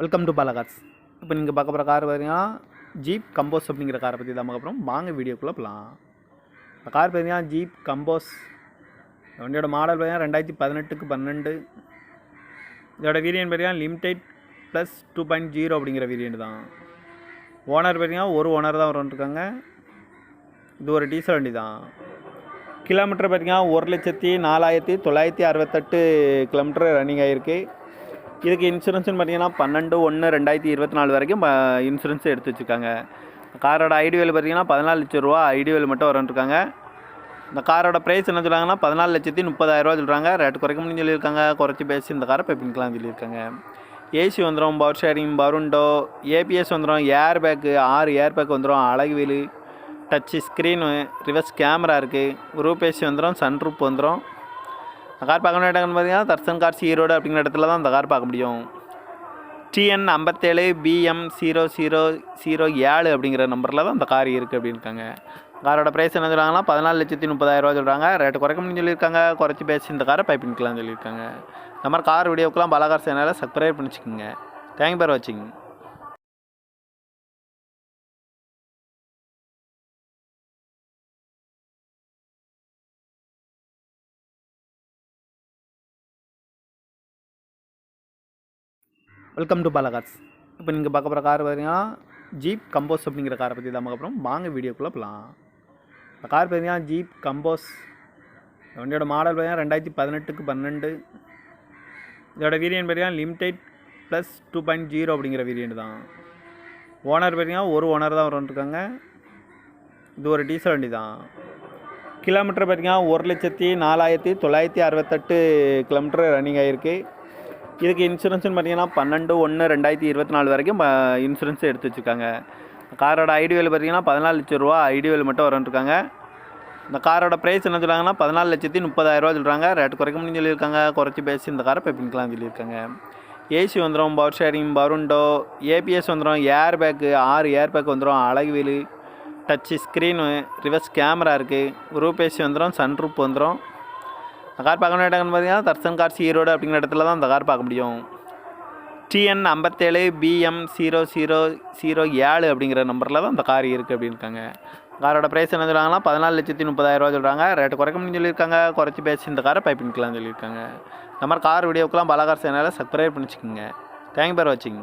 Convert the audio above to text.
Welcome to Balakars. இப்போ நீங்கள் பார்க்க போகிற கார் பார்த்தீங்கன்னா ஜீப் கம்போஸ் அப்படிங்கிற காரை பற்றி தான் பார்க்க போகிறோம். வாங்க வீடியோக்குள்ளே போகலாம். இந்த கார் பார்த்தீங்கன்னா ஜீப் கம்போஸ். வண்டியோட மாடல் பார்த்தீங்கன்னா 2018-12. இதோட வேரியன்ட் பார்த்தீங்கன்னா லிமிடெட் ப்ளஸ் 2.0 அப்படிங்கிற வேரியன்ட் தான். ஓனர் பார்த்தீங்கன்னா ஒரு ஓனர் தான் வந்துருக்காங்க. இது ஒரு டீசல் வண்டி தான். கிலோமீட்டர் பார்த்தீங்கன்னா 1,04,968 கிலோமீட்டர் ரன்னிங் ஆகிருக்கு. இதுக்கு இன்சூரன்ஸ்னு பார்த்தீங்கன்னா 12/1/2024 வரைக்கும் இன்சூரன்ஸ் எடுத்து வச்சுருக்காங்க. காரோட ஐடிவேல் பார்த்தீங்கன்னா 14 லட்சம் ரூபா ஐடிவேல் மட்டும் வரன்ட்ருக்காங்க. இந்த காரோட ப்ரைஸ் என்ன சொல்கிறாங்கன்னா 14,30,000 சொல்கிறாங்க. ரேட்டு குறைக்க முடியும்னு சொல்லியிருக்காங்க. குறைச்சி பேசி இந்த காரை பெப்பிங்கலாம் சொல்லியிருக்காங்க. ஏசி வந்துடும், பவர் ஷேரிங், பருண்டோ, ஏபிஎஸ் வந்துடும், ஏர் பேக்கு 6 ஏர் பேக் வந்துடும், அழகு wheel, touch screen, reverse camera இருக்குது, ரூப் ஏசி வந்துடும், சன்ரூப் வந்துடும். இந்த கார் பார்க்க வேண்டிய இடம்னு பார்த்தீங்கன்னா தர்சன் கார்ஸ் ஈரோடு அப்படிங்கிற இடத்துல தான் இந்த கார் பார்க்க முடியும். TN 57BM0007 அப்படிங்கிற நம்பரில் தான் இந்த கார் இருக்குது அப்படின்னுருக்காங்க. காரோட ப்ரைஸ் என்ன சொல்கிறாங்கன்னா 14,30,000 சொல்கிறாங்க. ரேட்டு குறைக்க முடியும்னு சொல்லியிருக்காங்க. குறைச்சி பேசி இந்த காரை பைப்பிங்கலாம் சொல்லியிருக்காங்க. இந்த மாதிரி கார் வீடியோக்கெலாம் பாலகார் சேனலை சப்ஸ்கிரைப் பண்ணிச்சுக்கோங்க. தேங்க்யூ ஃபார் வாட்சிங். Welcome to Balakars. இப்போ நீங்கள் பார்க்க போகிற கார் பார்த்தீங்கன்னா ஜீப் கம்போஸ் அப்படிங்கிற காரை பற்றி தான் பார்க்க போகிறோம். வாங்க வீடியோக்குள்ளே போகலாம். இந்த கார் பார்த்தீங்கன்னா ஜீப் கம்போஸ். வண்டியோட மாடல் பார்த்தீங்கன்னா 2018-12. இதோட வேரியன்ட் பார்த்தீங்கன்னா லிமிடெட் ப்ளஸ் 2.0 அப்படிங்கிற வேரியன்ட் தான். ஓனர் பார்த்தீங்கன்னா ஒரு ஓனர் தான் வந்துருக்காங்க. இது ஒரு டீசல் வண்டி தான். கிலோமீட்டர் பார்த்தீங்கன்னா 1,04,968 கிலோமீட்டர் ரன்னிங் ஆகிருக்கு. இதுக்கு இன்சூரன்ஸ்னு பார்த்தீங்கன்னா 12/1/2024 வரைக்கும் இன்சூரன்ஸ் எடுத்து வச்சுருக்காங்க. காரோட ஐடிவேல் பார்த்தீங்கன்னா 14 லட்சம் ரூபா ஐடிவேல் மட்டும் வரன்ட்ருக்காங்க. இந்த காரோட ப்ரைஸ் என்ன சொல்கிறாங்கன்னா 14,30,000 சொல்கிறாங்க. ரேட்டு குறைக்க முடியும்னு சொல்லியிருக்காங்க. குறைச்சி பேசி இந்த காரை பெப்பிங்கலாம் சொல்லியிருக்காங்க. ஏசி வந்துடும், பவர் ஷேரிங், பருண்டோ, ஏபிஎஸ் வந்துடும், ஏர் பேக்கு 6 ஏர் பேக் வந்துடும், அழகு wheel, touch screen, reverse camera இருக்குது, ரூப் ஏசி வந்துடும், சன்ரூப் வந்துடும். இந்த கார் பார்க்க வேண்டிய இடம்னு பார்த்தீங்கன்னா தர்சன் கார்ஸ் ஈரோடு அப்படிங்கிற இடத்துல தான் இந்த கார் பார்க்க முடியும். TN 57BM0007 அப்படிங்கிற நம்பரில் தான் இந்த கார் இருக்குது அப்படின்னுருக்காங்க. காரோட ப்ரைஸ் என்ன சொல்கிறாங்கன்னா 14,30,000 சொல்கிறாங்க. ரேட்டு குறைக்க முடியும்னு சொல்லியிருக்காங்க. குறைச்சி பேசி இந்த காரை பைப்பிங்கலாம் சொல்லியிருக்காங்க. இந்த மாதிரி கார் வீடியோக்கெலாம் பாலகார் சேனலை சப்ஸ்கிரைப் பண்ணிச்சுக்கோங்க. தேங்க்யூ ஃபார் வாட்சிங்.